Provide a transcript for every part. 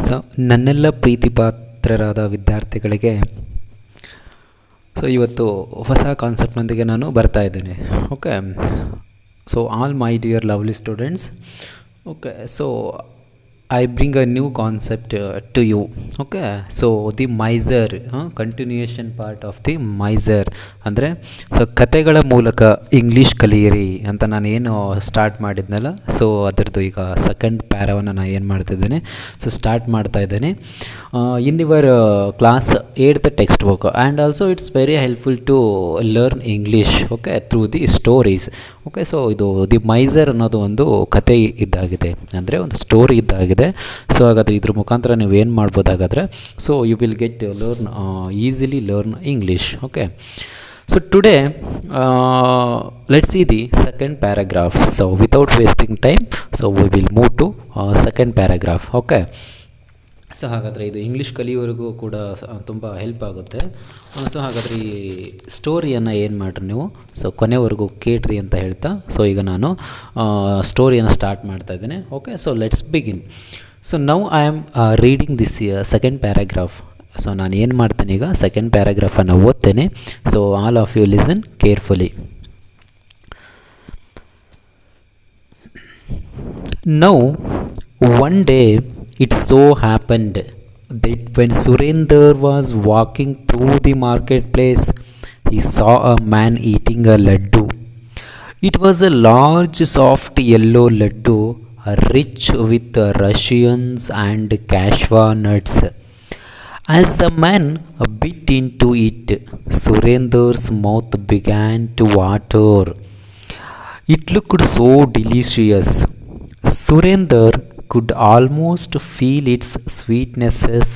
So ನನ್ನೆಲ್ಲ ಪ್ರೀತಿ ಪಾತ್ರರಾದ ವಿದ್ಯಾರ್ಥಿಗಳಿಗೆ ಇವತ್ತು ಹೊಸ ಕಾನ್ಸೆಪ್ಟ್ನೊಂದಿಗೆ ನಾನು ಬರ್ತಾ ಇದ್ದೇನೆ. Okay, so all my dear lovely students, okay, so I bring a new concept to you. Okay, so the miser, continuation part of the miser ಅಂದರೆ so ಕತೆಗಳ ಮೂಲಕ ಇಂಗ್ಲೀಷ್ ಕಲಿಯಿರಿ ಅಂತ ನಾನು ಏನು ಸ್ಟಾರ್ಟ್ ಮಾಡಿದ್ನಲ್ಲ, ಸೊ ಅದರದ್ದು ಈಗ ಸೆಕೆಂಡ್ ಪ್ಯಾರವನ್ನು ನಾನು ಏನು ಮಾಡ್ತಿದ್ದೇನೆ, ಸೊ ಸ್ಟಾರ್ಟ್ ಮಾಡ್ತಾ ಇದ್ದೇನೆ in your class 8th text book. And also it's very helpful to learn English, okay, through the stories. Okay, so ಇದು ದಿ ಮೈಸರ್ ಅನ್ನೋದು ಒಂದು ಕತೆ ಇದ್ದಾಗಿದೆ, ಅಂದರೆ ಒಂದು ಸ್ಟೋರಿ ಇದ್ದಾಗಿದೆ. ಸೊ ಹಾಗಾದರೆ ಇದ್ರ ಮುಖಾಂತರ ನೀವು ಏನು ಮಾಡ್ಬೋದಾಗಾದರೆ, so you will get learn easily learn English. Okay, so today let's see the second paragraph. So without wasting time, so we will move to second paragraph. Okay, so ಹಾಗಾದರೆ ಇದು English ಕಲಿಯೋರಿಗೂ ಕೂಡ ತುಂಬ ಹೆಲ್ಪ್ ಆಗುತ್ತೆ. So ಹಾಗಾದರೆ ಈ ಸ್ಟೋರಿಯನ್ನು ಏನು ಮಾಡಿರಿ ನೀವು, ಸೊ ಕೊನೆವರೆಗೂ ಕೇಳ್ರಿ ಅಂತ ಹೇಳ್ತಾ, ಸೊ ಈಗ ನಾನು ಸ್ಟೋರಿಯನ್ನು ಸ್ಟಾರ್ಟ್ ಮಾಡ್ತಾ ಇದ್ದೇನೆ. Okay, so let's begin. So now I am reading this second paragraph. So ನಾನು ಏನು ಮಾಡ್ತೇನೆ, ಈಗ ಸೆಕೆಂಡ್ ಪ್ಯಾರಾಗ್ರಾಫನ್ನು ಓದ್ತೇನೆ. So all of you listen carefully. Now one day it so happened that when Surendra was walking through the marketplace, he saw a man eating a laddu. It was a large, soft yellow laddu, rich with Russians and cashew nuts. As the man bit into it, Surendra's mouth began to water. It looked so delicious. Surendra could almost feel its sweetnesses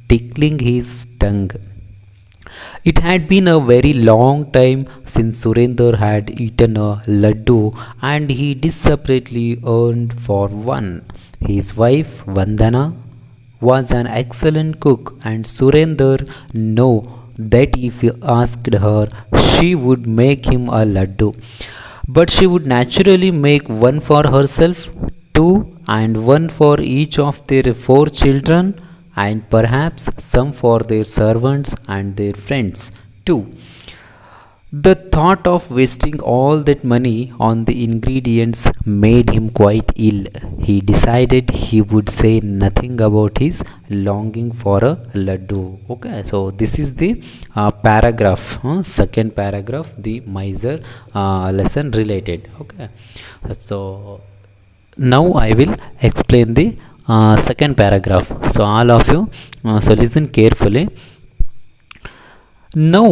tickling his tongue. It had been a very long time since Surendra had eaten a laddu, and he desperately yearned for one. His wife Vandana was an excellent cook, and Surendra knew that if he asked her, she would make him a laddu. But she would naturally make one for herself, two, and one for each of their 4 children, and perhaps some for their servants and their friends too. The thought of wasting all that money on the ingredients made him quite ill. He decided he would say nothing about his longing for a laddu. Okay, so this is the paragraph, second paragraph, the miser lesson related. Okay, so now I will explain the second paragraph. So all of you, so listen carefully. Now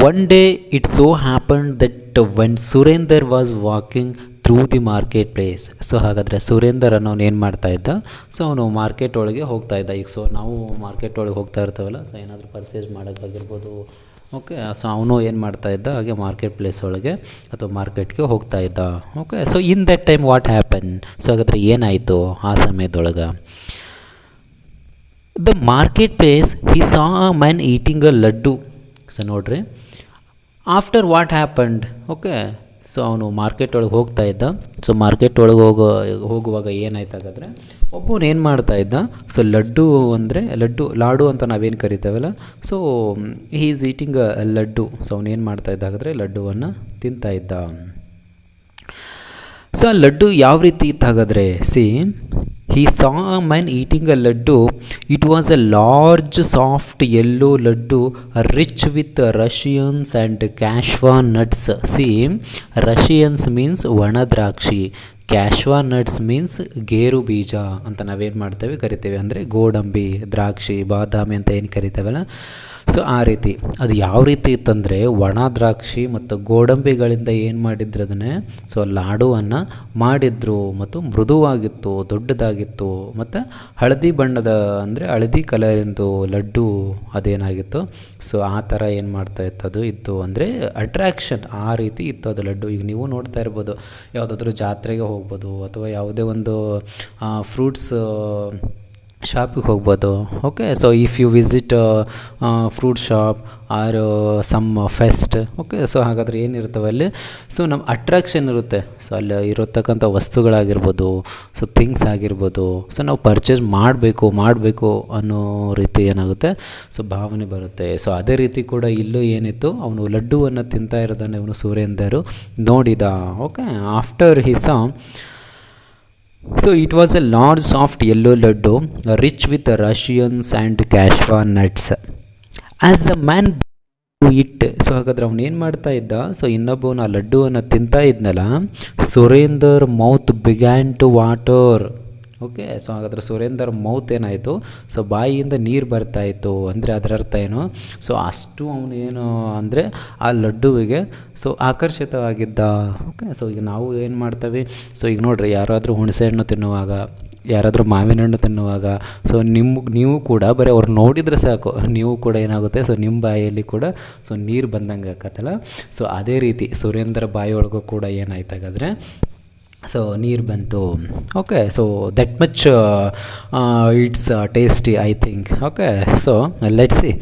one day it so happened that when Surendra was walking through the market place. So ಹಾಗಾದರೆ ಸುರೇಂದರ್ ಅನ್ನೋನು ಏನು ಮಾಡ್ತಾ ಇದ್ದ, so ಅವನು market ಒಳಗೆ ಹೋಗ್ತಾ ಇದ್ದ. ಈಗ ಸೊ ನಾವು ಮಾರ್ಕೆಟ್ ಒಳಗೆ ಹೋಗ್ತಾ ಇರ್ತಾವಲ್ಲ, ಸೊ ಏನಾದರೂ ಪರ್ಚೇಸ್ ಮಾಡೋಕ್ಕಾಗಿರ್ಬೋದು. ಓಕೆ, ಸೊ ಅವನು ಏನು ಮಾಡ್ತಾ ಇದ್ದ, ಹಾಗೆ ಮಾರ್ಕೆಟ್ ಪ್ಲೇಸ್ ಒಳಗೆ ಅಥವಾ ಮಾರ್ಕೆಟ್ಗೆ ಹೋಗ್ತಾ ಇದ್ದ. Okay, so in that time what happen, so ಹಾಗಾದರೆ ಏನಾಯಿತು ಆ ಸಮಯದೊಳಗೆ. The market place he saw a man eating a laddu. So ನೋಡ್ರಿ, after what happened. Okay, so ಅವನು ಮಾರ್ಕೆಟ್ ಒಳಗೆ ಹೋಗ್ತಾ ಇದ್ದ. ಸೊ ಮಾರ್ಕೆಟ್ ಒಳಗೆ ಹೋಗುವಾಗ ಏನಾಯ್ತು ಹಾಗಾದರೆ, ಒಬ್ಬನು ಏನು ಮಾಡ್ತಾ ಇದ್ದ, ಸೊ ಲಡ್ಡು ಅಂದರೆ ಲಾಡು ಅಂತ ನಾವೇನು ಕರಿತೇವಲ್ಲ, so he is eating a laddu. So ಅವನು ಏನು ಮಾಡ್ತಾ ಇದ್ದ ಹಾಗಾದರೆ, ಲಡ್ಡುವನ್ನು ತಿಂತಾ ಇದ್ದ. ಸೊ ಆ ಲಡ್ಡು ಯಾವ ರೀತಿ ಇತ್ತು ಹಾಗಾದರೆ, C, he saw a man eating a laddu. It was a large, soft, yellow laddu, rich with Russians and cashew nuts. See, Russians means ವಣದ್ರಾಕ್ಷಿ, ಕ್ಯಾಶ್ವಾ ನಟ್ಸ್ ಮೀನ್ಸ್ ಗೇರು ಬೀಜ ಅಂತ ನಾವೇನು ಮಾಡ್ತೇವೆ ಕರಿತೇವೆ, ಅಂದರೆ ಗೋಡಂಬಿ, ದ್ರಾಕ್ಷಿ, ಬಾದಾಮಿ ಅಂತ ಏನು ಕರಿತೇವಲ್ಲ, ಸೊ ಆ ರೀತಿ. ಅದು ಯಾವ ರೀತಿ ಇತ್ತಂದರೆ, ಒಣ ದ್ರಾಕ್ಷಿ ಮತ್ತು ಗೋಡಂಬಿಗಳಿಂದ ಏನು ಮಾಡಿದ್ರು ಅದನ್ನೇ, ಸೊ ಲಾಡುವನ್ನು ಮಾಡಿದ್ರು. ಮತ್ತು ಮೃದುವಾಗಿತ್ತು, ದೊಡ್ಡದಾಗಿತ್ತು, ಮತ್ತು ಹಳದಿ ಬಣ್ಣದ, ಅಂದರೆ ಹಳದಿ ಕಲರಿಂದು ಲಡ್ಡು ಅದೇನಾಗಿತ್ತು, ಸೊ ಆ ಥರ ಏನು ಮಾಡ್ತಾ ಇತ್ತು ಅದು ಇತ್ತು, ಅಂದರೆ ಅಟ್ರ್ಯಾಕ್ಷನ್ ಆ ರೀತಿ ಇತ್ತು ಅದು ಲಡ್ಡು. ಈಗ ನೀವು ನೋಡ್ತಾ ಇರ್ಬೋದು, ಯಾವುದಾದ್ರೂ ಜಾತ್ರೆಗೆ ಹೋಗ್ಬೋದು ಅಥವಾ ಯಾವುದೇ ಒಂದು ಫ್ರೂಟ್ಸ್ ಶಾಪಿಗೆ ಹೋಗ್ಬೋದು. Okay, so if you visit fruit shop or some fest. Okay, so ಹಾಗಾದರೆ ಏನಿರ್ತವೆ ಅಲ್ಲಿ, ಸೊ ನಮ್ಮ ಅಟ್ರಾಕ್ಷನ್ ಇರುತ್ತೆ. ಸೊ ಅಲ್ಲಿ ಇರತಕ್ಕಂಥ ವಸ್ತುಗಳಾಗಿರ್ಬೋದು, ಸೊ ಥಿಂಗ್ಸ್ ಆಗಿರ್ಬೋದು, ಸೊ ನಾವು ಪರ್ಚೇಸ್ ಮಾಡಬೇಕು ಅನ್ನೋ ರೀತಿ ಏನಾಗುತ್ತೆ, ಸೊ ಭಾವನೆ ಬರುತ್ತೆ. ಸೊ ಅದೇ ರೀತಿ ಕೂಡ ಇಲ್ಲೂ ಏನಿತ್ತು, ಅವನು ಲಡ್ಡುವನ್ನು ತಿಂತಾ ಇರೋದನ್ನು ಇವನು ಸುರೇಂದರ್ ನೋಡಿದ. Okay, after he saw, so it was a large soft yellow laddu rich with Russians and cashew nuts. As the man it, so ಹಾಗಾದ್ರೆ ಅವನು ಏನು ಮಾಡ್ತಾ ಇದ್ದ, ಸೊ ಇನ್ನೊಬ್ಬವನು ಆ ಲಡ್ಡುವನ್ನು ತಿಂತಾ ಇದ್ನಲ್ಲ, Surender mouth began to water. Okay, so ಹಾಗಾದ್ರೆ ಸುರೇಂದರ್ ಮೌತ್ ಏನಾಯಿತು, ಸೊ ಬಾಯಿಯಿಂದ ನೀರು ಬರ್ತಾಯಿತ್ತು. ಅಂದರೆ ಅದರ ಅರ್ಥ ಏನು, ಸೊ ಅಷ್ಟು ಅವನು ಏನು ಅಂದರೆ ಆ ಲಡ್ಡುವಿಗೆ ಸೊ ಆಕರ್ಷಿತವಾಗಿದ್ದ. ಓಕೆ, ಸೊ ಈಗ ನಾವು ಏನು ಮಾಡ್ತೀವಿ, ಸೊ ಈಗ ನೋಡಿರಿ, ಯಾರಾದರೂ ಹುಣಸೆ ಹಣ್ಣು ತಿನ್ನುವಾಗ, ಯಾರಾದರೂ ಮಾವಿನ ಹಣ್ಣು ತಿನ್ನುವಾಗ, ಸೊ ನೀವು ಕೂಡ ಬರೀ ಅವ್ರು ನೋಡಿದರೆ ಸಾಕು, ನೀವು ಕೂಡ ಏನಾಗುತ್ತೆ, ಸೊ ನಿಮ್ಮ ಬಾಯಲ್ಲಿ ಕೂಡ ಸೊ ನೀರು ಬಂದಂಗೆ ಆಕತ್ತಲ್ಲ. ಸೊ ಅದೇ ರೀತಿ ಸುರೇಂದರ್ ಬಾಯಿಯೊಳಗೂ ಕೂಡ ಏನಾಯ್ತಾಗಾದರೆ ಸೊ ನೀರು ಬಂತು. Okay, so that much it's tasty I think. Okay, so let's see.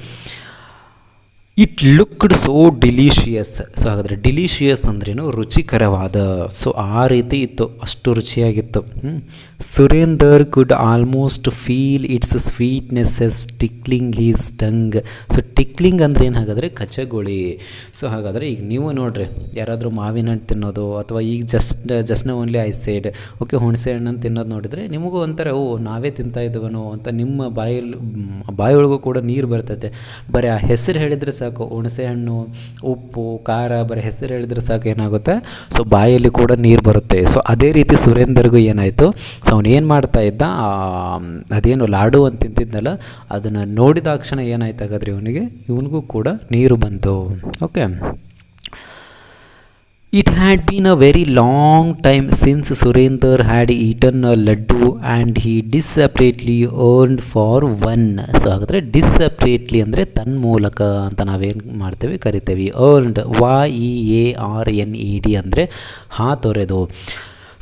It looked so delicious. So ಹಾಗಾದರೆ ಡಿಲಿಷಿಯಸ್ ಅಂದ್ರೇನು, ರುಚಿಕರವಾದ. ಸೊ ಆ ರೀತಿ ಇತ್ತು, ಅಷ್ಟು ರುಚಿಯಾಗಿತ್ತು. Surender could almost feel its sweetnesses tickling his tongue. So tickling ಅಂದ್ರೆ ಏನು, ಹಾಗಾದರೆ ಕಚಗುಳಿ. ಸೊ ಹಾಗಾದರೆ ಈಗ ನೀವು ನೋಡ್ರಿ, ಯಾರಾದರೂ ಮಾವಿನ ಹಣ್ಣು ತಿನ್ನೋದು, ಅಥವಾ ಈಗ ಜಸ್ಟ್ನ ಓನ್ಲಿ ಐ ಸೈಡ್, ಓಕೆ, ಹುಣಸೆ ಹಣ್ಣನ್ನು ತಿನ್ನೋದು ನೋಡಿದರೆ ನಿಮಗೂ ಒಂಥರ ನಾವೇ ತಿಂತಾ ಇದ್ದೀವನೋ ಅಂತ ನಿಮ್ಮ ಬಾಯೊಳಗೂ ಕೂಡ ನೀರು ಬರ್ತೈತೆ. ಬರೀ ಆ ಹೆಸರು ಹೇಳಿದರೆ ಸಾಕು, ಹುಣಸೆ ಹಣ್ಣು, ಉಪ್ಪು, ಖಾರ, ಬರೀ ಹೆಸರು ಹೇಳಿದರೆ ಸಾಕು, ಏನಾಗುತ್ತೆ, ಸೊ ಬಾಯಲ್ಲಿ ಕೂಡ ನೀರು ಬರುತ್ತೆ. ಸೊ ಅದೇ ರೀತಿ ಸುರೇಂದರ್ಗೂ ಏನಾಯಿತು, ಸೊ ಅವನು ಏನು ಮಾಡ್ತಾ ಇದ್ದ, ಅದೇನು ಲಾಡು ಅಂತ ತಿಂತಿದ್ನಲ್ಲ, ಅದನ್ನು ನೋಡಿದಾಕ್ಷಣ ಏನಾಯ್ತು ಹಾಗಾದ್ರೆ ಇವನಿಗೂ ಕೂಡ ನೀರು ಬಂತು. Okay, it had been a very long time since Surender had eaten a laddu and he desperately yearned for one. So ಹಾಗಾದರೆ ಡಿಸ್ಸಪ್ರೇಟ್ಲಿ ಅಂದರೆ ತನ್ಮೂಲಕ ಅಂತ ನಾವೇನು ಮಾಡ್ತೇವೆ ಕರಿತೇವೆ. ಅರ್ನ್ಡ್, YEARNED ಅಂದರೆ ತೊರೆದು.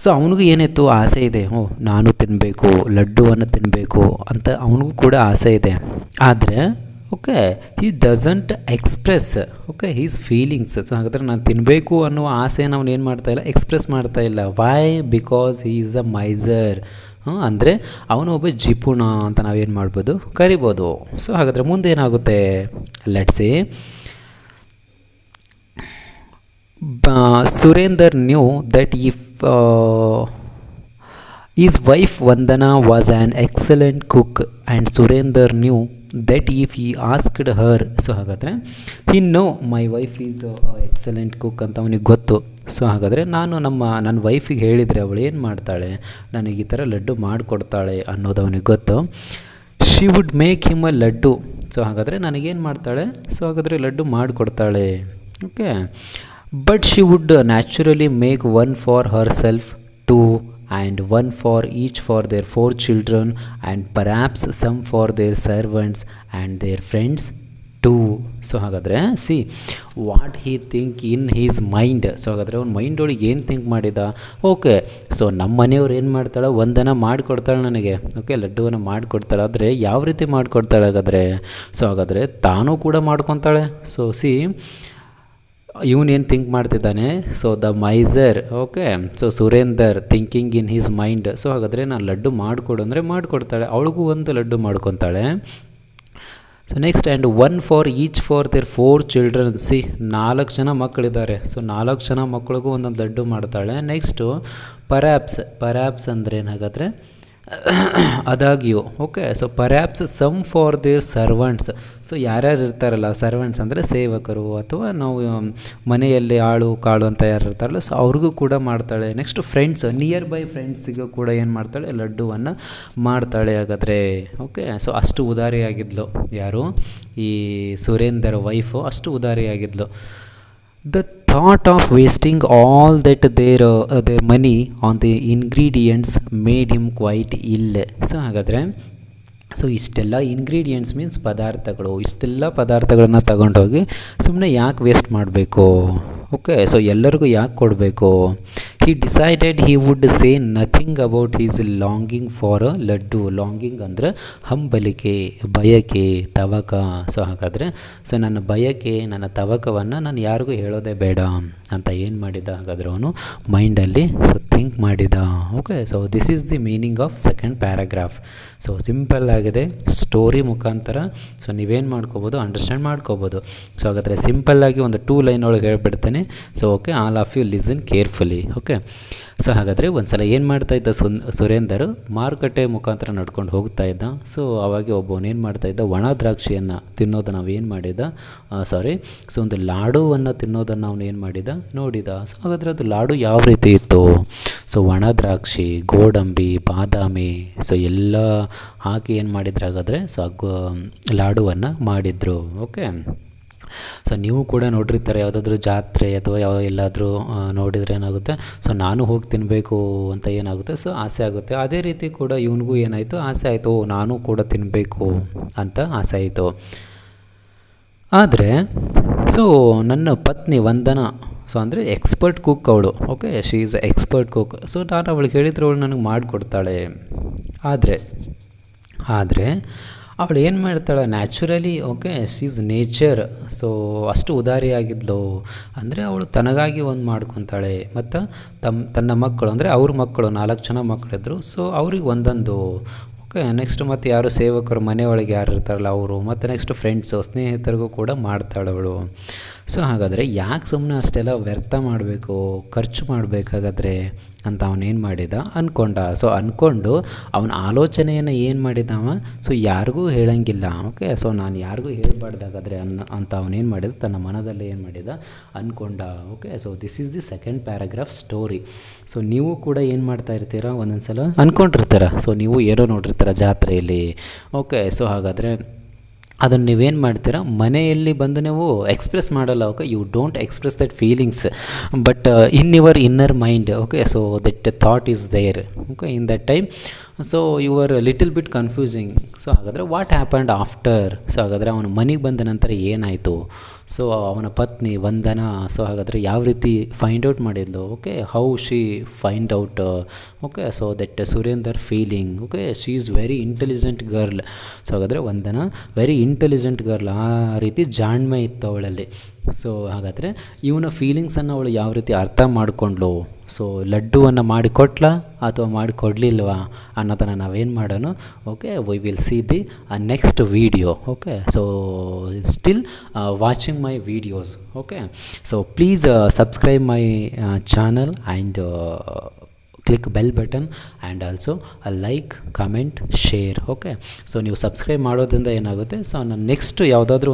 ಸೊ ಅವನಿಗೂ ಏನಿತ್ತು, ಆಸೆ ಇದೆ, ನಾನು ತಿನ್ನಬೇಕು, ಲಡ್ಡುವನ್ನು ತಿನ್ನಬೇಕು ಅಂತ ಅವನಿಗೂ ಕೂಡ ಆಸೆ ಇದೆ. ಆದರೆ okay, he doesn't express okay his feelings. So ಹಾಗಾದರೆ ನಾನು ತಿನ್ನಬೇಕು ಅನ್ನುವ ಆಸೆನ ಅವನು ಏನು ಮಾಡ್ತಾ ಇಲ್ಲ, ಎಕ್ಸ್ಪ್ರೆಸ್ ಮಾಡ್ತಾ ಇಲ್ಲ. Why? Because he is a miser. ಅಂದರೆ ಅವನು ಒಬ್ಬ ಜಿಪುಣ ಅಂತ ನಾವೇನು ಮಾಡ್ಬೋದು, ಕರಿಬೋದು. ಸೊ ಹಾಗಾದರೆ ಮುಂದೆ ಏನಾಗುತ್ತೆ, let's say. Surender knew that if his wife Vandana was an excellent cook, and Surender knew that if he asked her, so ಹಾಗಾದರೆ he know my wife is excellent cook ಅಂತ ಅವನಿಗೆ ಗೊತ್ತು. ಸೊ ಹಾಗಾದರೆ ನನ್ನ ವೈಫಿಗೆ ಹೇಳಿದರೆ ಅವಳು ಏನು ಮಾಡ್ತಾಳೆ, ನನಗೆ ಈ ಥರ ಲಡ್ಡು ಮಾಡಿಕೊಡ್ತಾಳೆ ಅನ್ನೋದು ಅವನಿಗೆ ಗೊತ್ತು. She would make him a laddu. So ಹಾಗಾದರೆ ನನಗೇನು ಮಾಡ್ತಾಳೆ, ಸೊ ಹಾಗಾದರೆ ಲಡ್ಡು ಮಾಡಿಕೊಡ್ತಾಳೆ. Okay, but she would naturally make one for herself too, and one for each for their 4 children, and perhaps some for their servants and their friends too. So ಹಾಗಾದರೆ see what he think in his mind. So ಹಾಗಾದರೆ ಅವ್ನ mind ಒಳಗೆ ಏನು think ಮಾಡಿದ, okay, so ನಮ್ಮ ಮನೆಯವ್ರು ಏನು ಮಾಡ್ತಾಳೆ, ಒಂದನ್ನು ಮಾಡಿಕೊಡ್ತಾಳೆ ನನಗೆ, ಓಕೆ, ಲಡ್ಡುವನ್ನು ಮಾಡಿಕೊಡ್ತಾಳೆ. ಆದರೆ ಯಾವ ರೀತಿ ಮಾಡಿಕೊಡ್ತಾಳೆ ಹಾಗಾದರೆ, ಸೊ ಹಾಗಾದರೆ ತಾನೂ ಕೂಡ ಮಾಡ್ಕೊತಾಳೆ. ಸೊ ಸಿ ಇವನೇನು ಥಿಂಕ್ ಮಾಡ್ತಿದ್ದಾನೆ, so the miser. Okay, so Surender thinking in his mind. So ಹಾಗಾದರೆ ನಾನು ಲಡ್ಡು ಮಾಡಿಕೊಡು ಅಂದರೆ ಮಾಡಿಕೊಡ್ತಾಳೆ, ಅವಳಿಗೂ ಒಂದು ಲಡ್ಡು ಮಾಡ್ಕೊತಾಳೆ. So next, and one for each for their 4 children. See 4 ಜನ ಮಕ್ಕಳಿದ್ದಾರೆ, ಸೊ 4 ಜನ ಮಕ್ಕಳಿಗೂ ಒಂದೊಂದು ಲಡ್ಡು ಮಾಡ್ತಾಳೆ. ನೆಕ್ಸ್ಟು ಪರ್ಯಾಪ್ಸ್ ಅಂದರೆ ಏನಾಗಾದರೆ ಆದಾಗ್ಯೂ. Okay, so perhaps some for their servants. So ಯಾರ್ಯಾರು ಇರ್ತಾರಲ್ಲ, ಸರ್ವೆಂಟ್ಸ್ ಅಂದರೆ ಸೇವಕರು, ಅಥವಾ ನಾವು ಮನೆಯಲ್ಲಿ ಆಳು ಕಾಳು ಅಂತ ಯಾರು ಇರ್ತಾರಲ್ಲ, ಸೊ ಅವ್ರಿಗೂ ಕೂಡ ಮಾಡ್ತಾಳೆ. ನೆಕ್ಸ್ಟ್ ಫ್ರೆಂಡ್ಸ್, ನಿಯರ್ ಬೈ ಫ್ರೆಂಡ್ಸಿಗೂ ಕೂಡ ಏನು ಮಾಡ್ತಾಳೆ, ಲಡ್ಡುವನ್ನು ಮಾಡ್ತಾಳೆ ಹಾಗಾದರೆ. ಓಕೆ, ಸೊ ಅಷ್ಟು ಉದಾರಿಯಾಗಿದ್ಲು ಯಾರು, ಈ ಸುರೇಂದರ್ ವೈಫು ಅಷ್ಟು ಉದಾರಿಯಾಗಿದ್ಲು. The thought of wasting all their money on the ingredients made him quite ill. So ಹಾಗಾದರೆ ಸೊ ಇಷ್ಟೆಲ್ಲ ಇಂಗ್ರೀಡಿಯೆಂಟ್ಸ್ ಮೀನ್ಸ್ ಪದಾರ್ಥಗಳು, ಇಷ್ಟೆಲ್ಲ ಪದಾರ್ಥಗಳನ್ನ ತಗೊಂಡೋಗಿ ಸುಮ್ಮನೆ ಯಾಕೆ ವೇಸ್ಟ್ ಮಾಡಬೇಕು, ಓಕೆ, ಸೊ ಎಲ್ಲರಿಗೂ ಯಾಕೆ ಕೊಡಬೇಕು. he decided he would say nothing about his longing for a laddu. Longing ಅಂದರೆ ಹಂಬಲಿಕೆ, ಬಯಕೆ, ತವಕ. ಸೊ ಹಾಗಾದರೆ ನನ್ನ ಬಯಕೆ, ನನ್ನ ತವಕವನ್ನು ನಾನು ಯಾರಿಗೂ ಹೇಳೋದೇ ಬೇಡ ಅಂತ ಏನು ಮಾಡಿದ ಹಾಗಾದರೆ ಅವನು ಮೈಂಡಲ್ಲಿ ಥಿಂಕ್ ಮಾಡಿದ. Okay, so this is the meaning of second paragraph. So simple ಆಗಿದೆ, ಸ್ಟೋರಿ ಮುಖಾಂತರ ಸೊ ನೀವೇನು ಮಾಡ್ಕೋಬೋದು, ಅಂಡರ್ಸ್ಟ್ಯಾಂಡ್ ಮಾಡ್ಕೋಬೋದು. ಸೊ ಹಾಗಾದರೆ ಸಿಂಪಲ್ಲಾಗಿ ಒಂದು 2 ಲೈನ್ ಒಳಗೆ ಹೇಳ್ಬಿಡ್ತೇನೆ. So okay, all of you listen carefully. Okay, so ಹಾಗಾದರೆ ಒಂದು ಸಲ ಏನು ಮಾಡ್ತಾಯಿದ್ದ ಸುರೇಂದರ್ ಮಾರುಕಟ್ಟೆ ಮುಖಾಂತರ ನಡ್ಕೊಂಡು ಹೋಗ್ತಾ ಇದ್ದ. ಸೊ ಅವಾಗ ಒಬ್ಬವನು ಏನು ಮಾಡ್ತಾಯಿದ್ದ, ಒಣ ದ್ರಾಕ್ಷಿಯನ್ನು ತಿನ್ನೋದನ್ನು ನಾವು ಏನು ಮಾಡಿದ, ಸೊ ಒಂದು ಲಾಡುವನ್ನು ತಿನ್ನೋದನ್ನು ಅವನು ಏನು ಮಾಡಿದ, ನೋಡಿದ. ಸೊ ಹಾಗಾದರೆ ಅದು ಲಾಡು ಯಾವ ರೀತಿ ಇತ್ತು, ಸೊ ಒಣ ದ್ರಾಕ್ಷಿ, ಗೋಡಂಬಿ, ಬಾದಾಮಿ, ಸೊ ಎಲ್ಲ ಹಾಕಿ ಏನು ಮಾಡಿದ್ರು ಹಾಗಾದರೆ, ಸೊ ಲಾಡುವನ್ನು ಮಾಡಿದರು. ಓಕೆ, ಸೊ ನೀವು ಕೂಡ ನೋಡಿರ್ತಾರೆ ಯಾವುದಾದ್ರೂ ಜಾತ್ರೆ ಅಥವಾ ಎಲ್ಲಾದರೂ ನೋಡಿದರೆ ಏನಾಗುತ್ತೆ, ಸೊ ನಾನು ಹೋಗಿ ತಿನ್ನಬೇಕು ಅಂತ ಏನಾಗುತ್ತೆ, ಸೊ ಆಸೆ ಆಗುತ್ತೆ. ಅದೇ ರೀತಿ ಕೂಡ ಇವನಿಗೂ ಏನಾಯಿತು, ಆಸೆ ಆಯಿತು, ನಾನು ಕೂಡ ತಿನ್ನಬೇಕು ಅಂತ ಆಸೆ ಆಯಿತು. ಆದರೆ ಸೊ ನನ್ನ ಪತ್ನಿ ವಂದನಾ, ಸೊ ಅಂದರೆ ಎಕ್ಸ್ಪರ್ಟ್ ಕುಕ್ ಅವಳು. Okay, she is expert cook. So ನಾನು ಅವಳಿಗೆ ಹೇಳಿದ್ರೆ ಅವಳು ನನಗೆ ಮಾಡಿಕೊಡ್ತಾಳೆ. ಆದರೆ ಅವಳು ಏನು ಮಾಡ್ತಾಳೆ, naturally okay, she is nature. So ಅಷ್ಟು ಉದಾರಿಯಾಗಿದ್ಲು. ಅಂದರೆ ಅವಳು ತನಗಾಗಿ ಒಂದು ಮಾಡ್ಕೊತಾಳೆ, ಮತ್ತು ತನ್ನ ಮಕ್ಕಳು ಅಂದರೆ ಅವ್ರ ಮಕ್ಕಳು 4 ಜನ ಮಕ್ಕಳಿದ್ರು. ಸೊ ಅವ್ರಿಗೆ ಒಂದೊಂದು. ಓಕೆ, ನೆಕ್ಸ್ಟ್ ಮತ್ತು ಯಾರು ಸೇವಕರು ಮನೆಯೊಳಗೆ ಯಾರು ಇರ್ತಾರಲ್ಲ ಅವರು, ಮತ್ತು ನೆಕ್ಸ್ಟ್ ಫ್ರೆಂಡ್ಸು, ಸ್ನೇಹಿತರಿಗೂ ಕೂಡ ಮಾಡ್ತಾಳೆ ಅವಳು. ಸೊ ಹಾಗಾದರೆ ಯಾಕೆ ಸುಮ್ಮನೆ ಅಷ್ಟೆಲ್ಲ ವ್ಯರ್ಥ ಮಾಡಬೇಕು, ಖರ್ಚು ಮಾಡಬೇಕಾಗಾದ್ರೆ ಅಂತ ಅವನೇನು ಮಾಡಿದ, ಅಂದ್ಕೊಂಡ. ಸೊ ಅಂದ್ಕೊಂಡು ಅವನ ಆಲೋಚನೆಯನ್ನು ಏನು ಮಾಡಿದ ಅವ, ಸೊ ಯಾರಿಗೂ ಹೇಳಂಗಿಲ್ಲ. ಓಕೆ, ಸೊ ನಾನು ಯಾರಿಗೂ ಹೇಳ್ಬಾರ್ದಾಗಾದ್ರೆ ಅಂತ ಅವನೇನು ಮಾಡಿದ, ತನ್ನ ಮನದಲ್ಲಿ ಏನು ಮಾಡಿದ, ಅಂದ್ಕೊಂಡ. Okay, so this is the second paragraph story. So ನೀವು ಕೂಡ ಏನು ಮಾಡ್ತಾ ಇರ್ತೀರಾ, ಒಂದೊಂದು ಸಲ ಅಂದ್ಕೊಂಡಿರ್ತೀರ. ಸೊ ನೀವು ಏನೋ ನೋಡಿರ್ತೀರ ಜಾತ್ರೆಯಲ್ಲಿ. ಓಕೆ, ಸೊ ಹಾಗಾದರೆ ಅದನ್ನು ನೀವೇನು ಮಾಡ್ತೀರಾ, ಮನೆಯಲ್ಲಿ ಬಂದು ನೀವು ಎಕ್ಸ್ಪ್ರೆಸ್ ಮಾಡಲ್ಲ. Okay, you don't express that feelings, but in your inner mind. Okay, so that thought is there. Okay, in that time so you are little bit confusing. So ಹಾಗಾದರೆ what happened after, so ಹಾಗಾದರೆ ಅವನು ಮನೆಗೆ ಬಂದ ನಂತರ ಏನಾಯಿತು, so ಅವನ ಪತ್ನಿ ವಂದನಾ, so ಹಾಗಾದರೆ ಯಾವ ರೀತಿ ಫೈಂಡ್ ಔಟ್ ಮಾಡಿದ್ಲು. Okay, how she find out. Okay, so that Surender feeling. Okay, she is very intelligent girl. So ಹಾಗಾದರೆ ವಂದನಾ ವೆರಿ ಇಂಟೆಲಿಜೆಂಟ್ ಗರ್ಲ್, ಆ ರೀತಿ ಜಾಣ್ಮೆ ಇತ್ತು ಅವಳಲ್ಲಿ. ಸೊ ಹಾಗಾದರೆ ಇವನ ಫೀಲಿಂಗ್ಸನ್ನು ಅವಳು ಯಾವ ರೀತಿ ಅರ್ಥ ಮಾಡಿಕೊಂಡ್ಲು, ಸೊ ಲಡ್ಡುವನ್ನು ಮಾಡಿಕೊಟ್ಲಾ ಅಥವಾ ಮಾಡಿಕೊಡ್ಲಿಲ್ವಾ ಅನ್ನೋದನ್ನು ನಾವೇನು ಮಾಡೋಣ. Okay, we will see the next video. Okay, so still watching my videos. Okay, so please subscribe my channel and click bell button and also like, comment, share. Okay, so ನೀವು subscribe ಮಾಡೋದ್ರಿಂದ ಏನಾಗುತ್ತೆ, so ನಾನು next ಯಾವುದಾದ್ರೂ